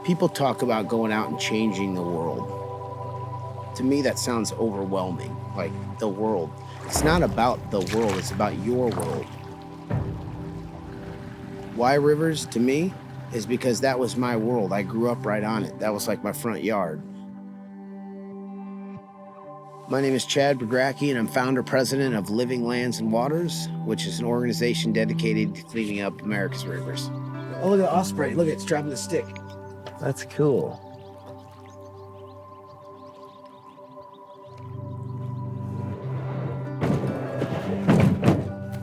People talk about going out and changing the world. To me, that sounds overwhelming, like the world. It's not about the world, it's about your world. Why rivers, to me, is because that was my world. I grew up right on it. That was like my front yard. My name is Chad Bagracki, and I'm founder-president of Living Lands and Waters, which is an organization dedicated to cleaning up America's rivers. Oh, look at the osprey. Look, it's dropping the stick. That's cool.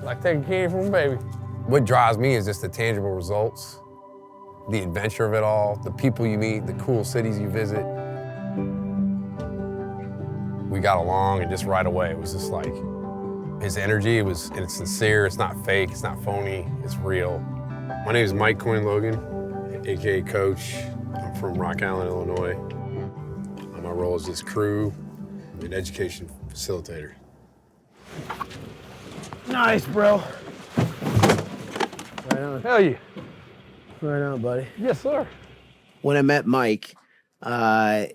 Like taking candy from a baby. What drives me is just the tangible results, the adventure of it all, the people you meet, the cool cities you visit. We got along, and just right away, it was just like, his energy, it's sincere, it's not fake, it's not phony, it's real. My name is Mike Coyne Logan, AKA Coach. I'm from Rock Island, Illinois. My role is just crew and education facilitator. Nice, bro. Right on. Hell yeah. Right on, buddy. Yes, sir. When I met Mike,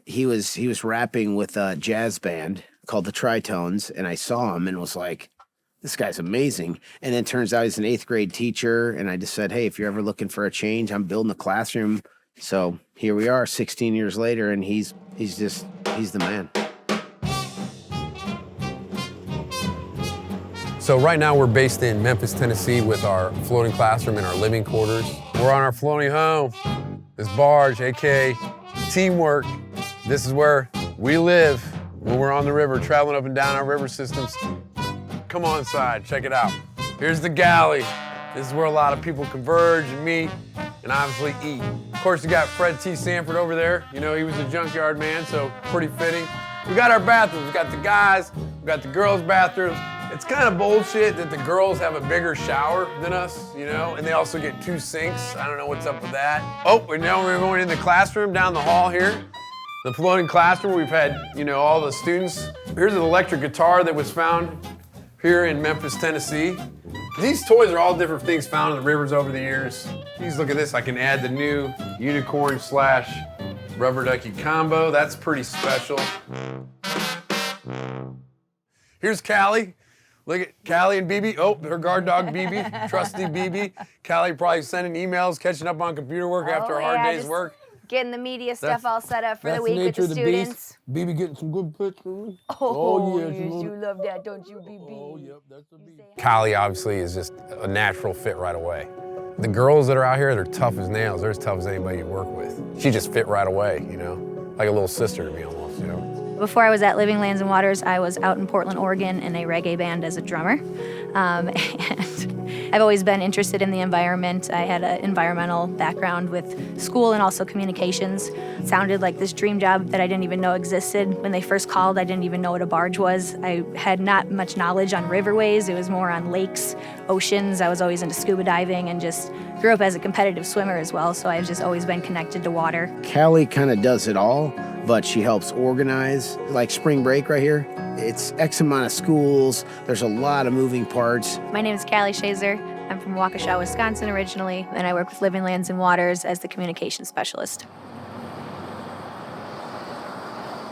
he was rapping with a jazz band called the Tritones, and I saw him and was like, this guy's amazing. And then turns out he's an 8th grade teacher, and I just said, hey, if you're ever looking for a change, I'm building a classroom. So here we are 16 years later, and he's the man. So right now we're based in Memphis, Tennessee with our floating classroom and our living quarters. We're on our floating home. This barge, AKA teamwork. This is where we live when we're on the river, traveling up and down our river systems. Come on inside, check it out. Here's the galley. This is where a lot of people converge and meet and obviously eat. Of course, you got Fred T. Sanford over there. You know, he was a junkyard man, so pretty fitting. We got our bathrooms. We got the guys, we got the girls' bathrooms. It's kind of bullshit that the girls have a bigger shower than us, you know, and they also get 2 sinks. I don't know what's up with that. Oh, and now we're going in the classroom down the hall here. The floating classroom, we've had, you know, all the students. Here's an electric guitar that was found here in Memphis, Tennessee. These toys are all different things found in the rivers over the years. Please look at this. I can add the new unicorn / rubber ducky combo. That's pretty special. Here's Callie. Look at Callie and BB. Oh, her guard dog BB, trusty BB. Callie probably sending emails, catching up on computer work after a hard day's work. Getting the media stuff all set up for the week with the students. BB getting some good pictures. Oh yes, you love that, don't you, BB? Oh, yep, that's a BB. Callie obviously is just a natural fit right away. The girls that are out here, they're tough as nails. They're as tough as anybody you work with. She just fit right away, you know, like a little sister to me almost, you know. Before I was at Living Lands and Waters, I was out in Portland, Oregon in a reggae band as a drummer. And I've always been interested in the environment. I had an environmental background with school and also communications. It sounded like this dream job that I didn't even know existed. When they first called, I didn't even know what a barge was. I had not much knowledge on riverways. It was more on lakes, oceans. I was always into scuba diving and just grew up as a competitive swimmer as well, so I've just always been connected to water. Callie kind of does it all, but she helps organize, like spring break right here. It's X amount of schools. There's a lot of moving parts. My name is Callie Shazer. I'm from Waukesha, Wisconsin originally, and I work with Living Lands and Waters as the communications specialist.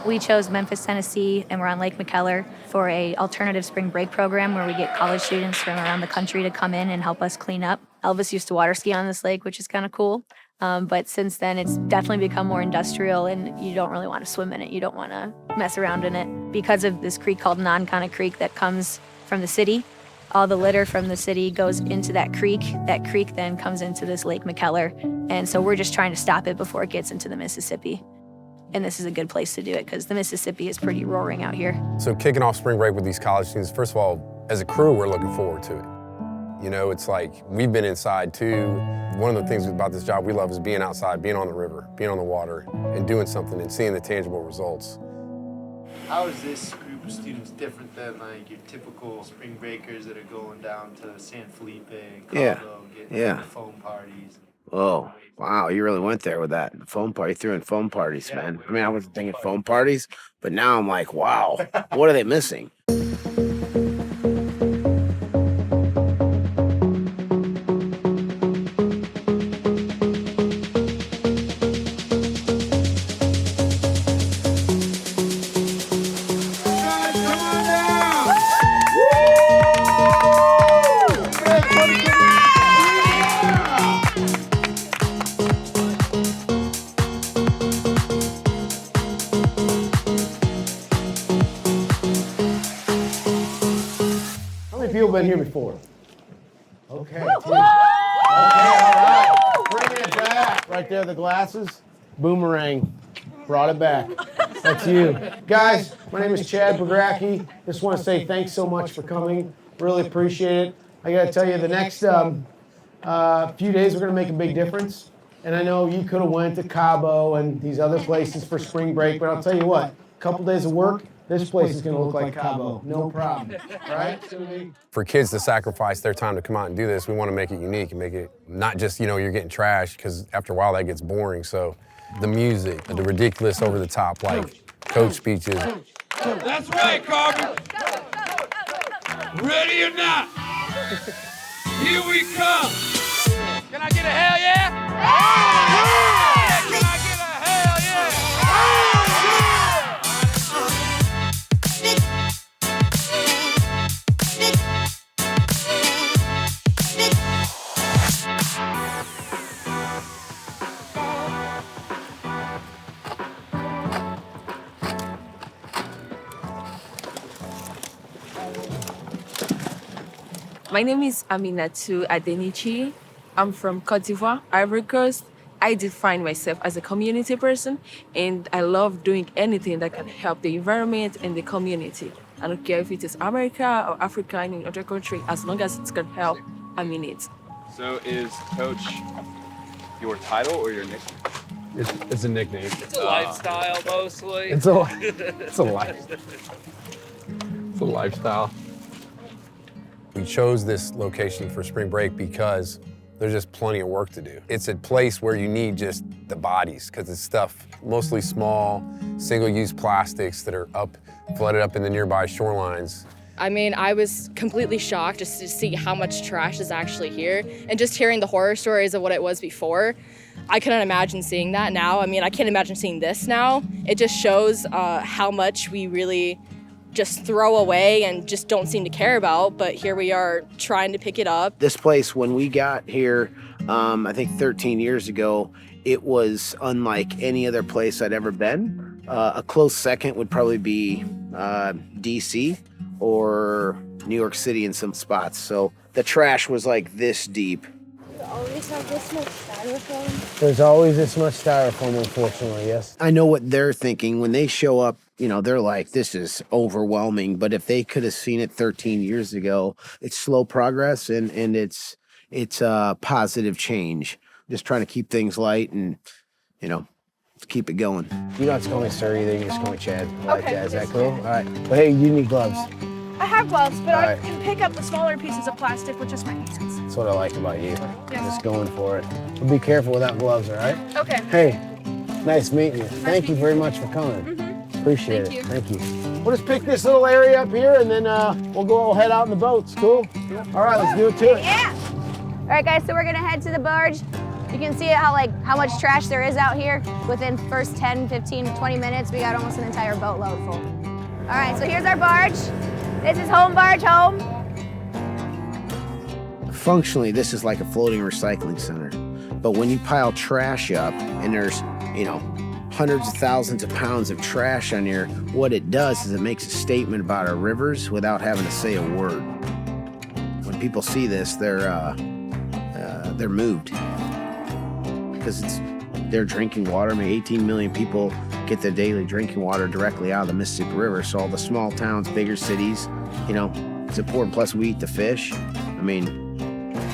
We chose Memphis, Tennessee, and we're on Lake McKellar for a alternative spring break program where we get college students from around the country to come in and help us clean up. Elvis used to water ski on this lake, which is kind of cool. But since then, it's definitely become more industrial, and you don't really want to swim in it. You don't want to mess around in it. Because of this creek called Nonconnah Creek that comes from the city, all the litter from the city goes into that creek. That creek then comes into this Lake McKellar. And so we're just trying to stop it before it gets into the Mississippi. And this is a good place to do it because the Mississippi is pretty roaring out here. So kicking off spring break with these college students, first of all, as a crew, we're looking forward to it. You know, it's like we've been inside too. One of the things about this job we love is being outside, being on the river, being on the water, and doing something and seeing the tangible results. How is this group of students different than like your typical spring breakers that are going down to San Felipe and Cabo, getting the foam parties? Oh, wow, you really went there with that. The foam party, threw in foam parties, man. I mean, I wasn't thinking foam parties, but now I'm like, wow, what are they missing? How many people been here before? Okay. Okay, all right. Bringing it back. Right there, the glasses. Boomerang. Brought it back. That's you. Guys, my name is Chad Bagracki. Just want to say thanks so much for coming. Really appreciate it. I got to tell you, the next few days are going to make a big difference. And I know you could have went to Cabo and these other places for spring break, but I'll tell you what, a couple days of work, this place is going to look like Cabo. No problem. Right? For kids to sacrifice their time to come out and do this, we want to make it unique and make it not just, you're getting trashed, because after a while that gets boring. So the music, the ridiculous over the top, like coach speeches. That's right, Carver. Ready or not? Here we come. Can I get a hell yeah? Can I get a hell yeah? My name is Aminatu Adenichi. I'm from Côte d'Ivoire, Ivory Coast. I define myself as a community person, and I love doing anything that can help the environment and the community. I don't care if it is America or Africa, any other country, as long as it can help, I'm in it. So is Coach your title or your nickname? It's a nickname. It's a lifestyle, mostly. It's a lifestyle. We chose this location for spring break because there's just plenty of work to do. It's a place where you need just the bodies, because it's stuff mostly small, single-use plastics that are flooded up in the nearby shorelines. I mean, I was completely shocked just to see how much trash is actually here, and just hearing the horror stories of what it was before. I couldn't imagine seeing that now. I mean, I can't imagine seeing this now. It just shows how much we really just throw away and just don't seem to care about, but here we are trying to pick it up. This place, when we got here, I think 13 years ago, it was unlike any other place I'd ever been. A close second would probably be DC or New York City in some spots. So the trash was like this deep. Always have this much styrofoam. There's always this much styrofoam, unfortunately, yes. I know what they're thinking. When they show up, they're like, this is overwhelming. But if they could have seen it 13 years ago, it's slow progress and it's positive change. Just trying to keep things light and, keep it going. You don't have to call me sir either. You can just call me Chad. I like that. Is that cool? All right. But hey, you need gloves. I have gloves, but I right. can pick up the smaller pieces of plastic with just my hands. That's what I like about you. Just going for it. But be careful without gloves, all right? Okay. Hey, nice meeting you. Thank you very much for coming. Mm-hmm. Appreciate it. Thank you. We'll just pick this little area up here, and then we'll head out in the boats. Cool? All right, let's do it to it. Yeah. All right, guys, so we're gonna head to the barge. You can see how much trash there is out here. Within first 10, 15, 20 minutes, we got almost an entire boatload full. All right, so here's our barge. This is home barge home. Functionally, this is like a floating recycling center. But when you pile trash up and there's, hundreds of thousands of pounds of trash on here, what it does is it makes a statement about our rivers without having to say a word. When people see this, they're moved because it's their drinking water. I mean, 18 million people get their daily drinking water directly out of the Mississippi River. So all the small towns, bigger cities, it's important. Plus we eat the fish. I mean,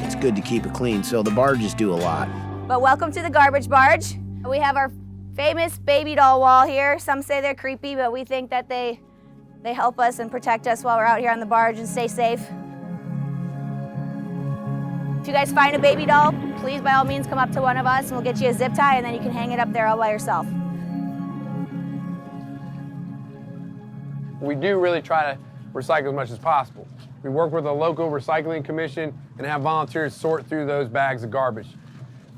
it's good to keep it clean. So the barges do a lot. But welcome to the garbage barge. We have our famous baby doll wall here. Some say they're creepy, but we think that they help us and protect us while we're out here on the barge and stay safe. If you guys find a baby doll, please by all means come up to one of us and we'll get you a zip tie and then you can hang it up there all by yourself. We do really try to recycle as much as possible. We work with a local recycling commission and have volunteers sort through those bags of garbage.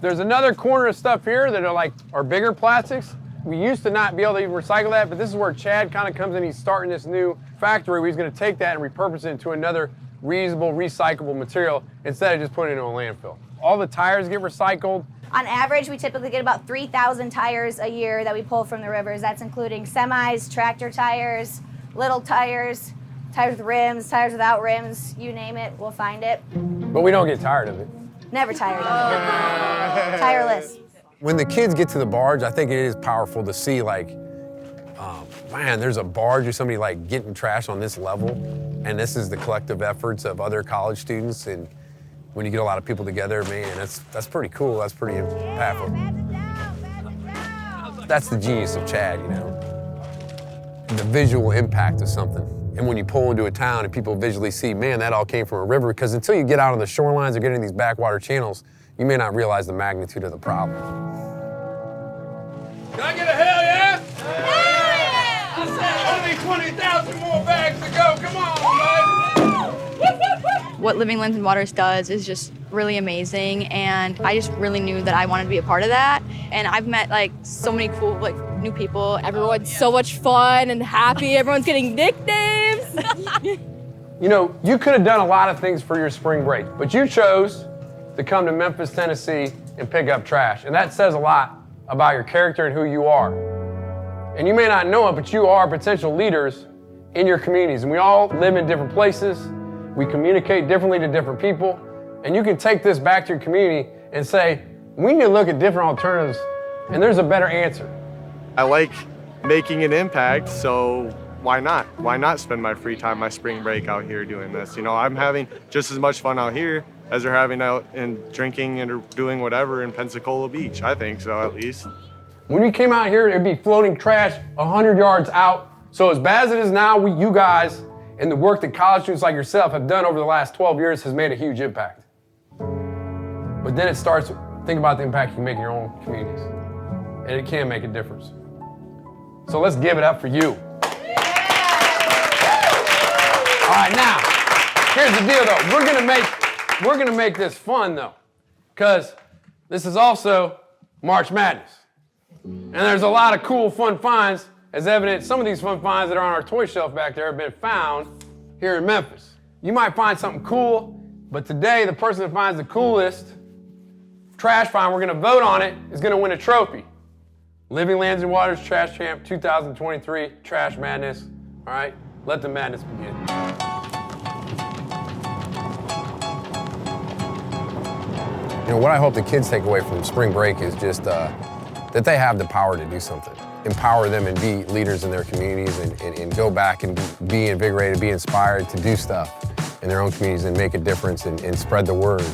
There's another corner of stuff here that are bigger plastics. We used to not be able to even recycle that, but this is where Chad kind of comes in. He's starting this new factory where he's going to take that and repurpose it into another reusable, recyclable material instead of just putting it in a landfill. All the tires get recycled. On average, we typically get about 3,000 tires a year that we pull from the rivers. That's including semis, tractor tires, little tires, tires with rims, tires without rims, you name it, we'll find it. But we don't get tired of it. Never tired of it. Tireless. When the kids get to the barge, I think it is powerful to see like, man, there's a barge or somebody like getting trash on this level, and this is the collective efforts of other college students. And when you get a lot of people together, man, that's pretty cool. That's pretty impactful. That's the genius of Chad, you know, the visual impact of something. And when you pull into a town and people visually see, man, that all came from a river, because until you get out on the shorelines or get into these backwater channels, you may not realize the magnitude of the problem. Can I get a hell yeah? I said only 20,000 more bags to go. Come on, baby. What Living Lands and Waters does is just really amazing, and I just really knew that I wanted to be a part of that. And I've met like so many cool like new people. Everyone's so much fun and happy. Everyone's getting nicknames. You know, you could have done a lot of things for your spring break, but you chose to come to Memphis, Tennessee and pick up trash. And that says a lot about your character and who you are. And you may not know it, but you are potential leaders in your communities. And we all live in different places. We communicate differently to different people. And you can take this back to your community and say, we need to look at different alternatives, and there's a better answer. I like making an impact, so why not? Why not spend my free time, my spring break out here doing this? You know, I'm having just as much fun out here as they're having out and drinking and doing whatever in Pensacola Beach. I think so, at least. When we came out here, it'd be floating trash 100 yards out. So as bad as it is now, you guys and the work that college students like yourself have done over the last 12 years has made a huge impact. But then it starts, think about the impact you can make in your own communities. And it can make a difference. So let's give it up for you. All right, now, here's the deal though. We're gonna make this fun though, because this is also March Madness. And there's a lot of cool, fun finds, as evident. Some of these fun finds that are on our toy shelf back there have been found here in Memphis. You might find something cool, but today the person that finds the coolest trash find, we're gonna vote on it, is gonna win a trophy. Living Lands and Waters Trash Champ 2023 Trash Madness. All right, let the madness begin. You know, what I hope the kids take away from spring break is just that they have the power to do something. Empower them and be leaders in their communities and go back and be invigorated, be inspired to do stuff in their own communities and make a difference and spread the word.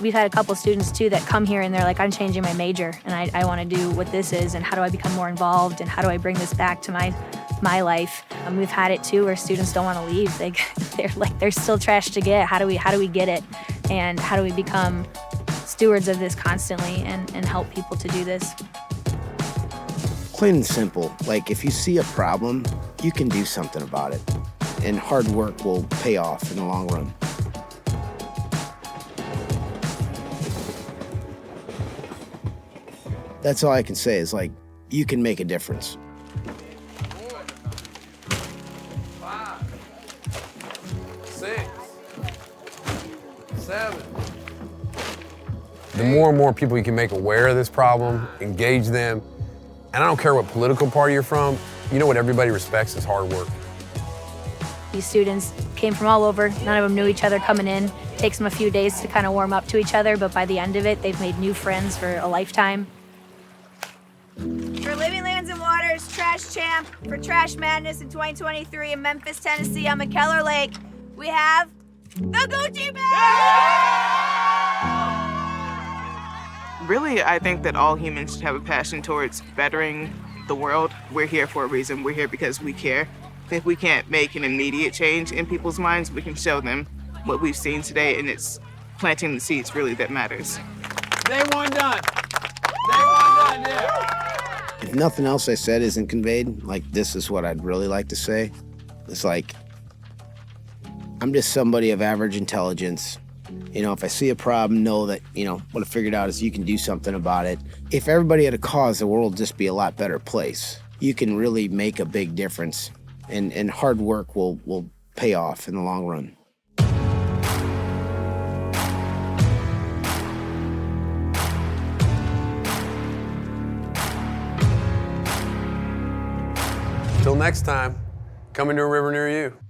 We've had a couple students too that come here and they're like, I'm changing my major and I want to do what this is, and how do I become more involved, and how do I bring this back to my life. And we've had it too where students don't want to leave. They're like, there's still trash to get. How do we get it? And how do we become stewards of this constantly and help people to do this? Plain and simple, like if you see a problem, you can do something about it. And hard work will pay off in the long run. That's all I can say is like, you can make a difference. 5, 6, 7. The more and more people you can make aware of this problem, engage them, and I don't care what political party you're from, you know what everybody respects is hard work. These students came from all over. None of them knew each other coming in. It takes them a few days to kind of warm up to each other, but by the end of it, they've made new friends for a lifetime. For Living Lands and Waters Trash Champ for Trash Madness in 2023 in Memphis, Tennessee on McKellar Lake, we have the Gucci Bag! Really, I think that all humans should have a passion towards bettering the world. We're here for a reason. We're here because we care. If we can't make an immediate change in people's minds, we can show them what we've seen today, and it's planting the seeds really that matters. Day one done. Day one done, yeah. If nothing else I said isn't conveyed, like this is what I'd really like to say. It's like, I'm just somebody of average intelligence. You know, if I see a problem, know that, you know, what I figured out is you can do something about it. If everybody had a cause, the world would just be a lot better place. You can really make a big difference, and hard work will pay off in the long run. Till next time, coming to a river near you.